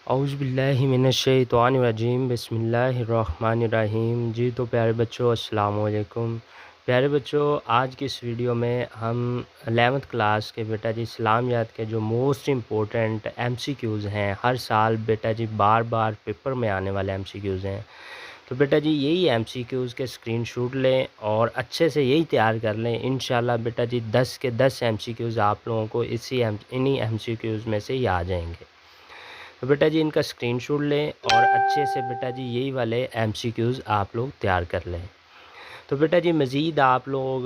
औज़ुबिल्लाहिमिनश्शैतानिर्रजीम बिस्मिल्लाहिर्रहमानिर्रहीम। जी तो प्यारे बच्चों अस्सलाम वालेकुम। प्यारे बच्चों, आज की इस वीडियो में हम 11th क्लास के बेटा जी इस्लामियात के जो मोस्ट इम्पोर्टेंट एमसीक्यूज़ हैं, हर साल बेटा जी बार बार पेपर में आने वाले एमसीक्यूज़ हैं। तो बेटा जी यही एमसीक्यूज़ के स्क्रीनशॉट लें और अच्छे से यही तैयार कर लें। इंशाल्लाह बेटा जी 10 के 10 एमसीक्यूज़ आप लोगों को इन्हीं एमसीक्यूज़ में से ही आ जाएंगे। तो बेटा जी इनका स्क्रीनशॉट लें और अच्छे से बेटा जी यही वाले एमसीक्यूज़ आप लोग तैयार कर लें। तो बेटा जी मज़ीद आप लोग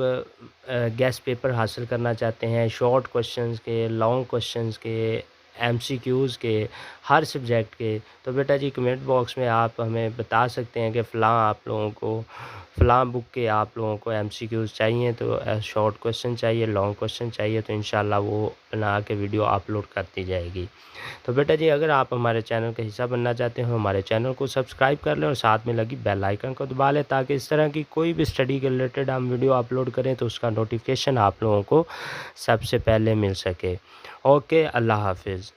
गेस्ट पेपर हासिल करना चाहते हैं, शॉर्ट क्वेश्चंस के, लॉन्ग क्वेश्चंस के, एमसीक्यूज़ के, हर सब्जेक्ट के, तो बेटा जी कमेंट बॉक्स में आप हमें बता सकते हैं कि फ़लाँ बुक के आप लोगों को एमसीक्यूज़ चाहिए, तो शॉर्ट क्वेश्चन चाहिए, लॉन्ग क्वेश्चन चाहिए, तो इंशाल्लाह वो बना के वीडियो अपलोड कर दी जाएगी। तो बेटा जी अगर आप हमारे चैनल का हिस्सा बनना चाहते हो, हमारे चैनल को सब्सक्राइब कर लें और साथ में लगी बेल आइकन को दबा लें, ताकि इस तरह की कोई भी स्टडी के रिलेटेड हम वीडियो अपलोड करें तो उसका नोटिफिकेशन आप लोगों को सबसे पहले मिल सके। ओके, अल्लाह हाफ़िज़।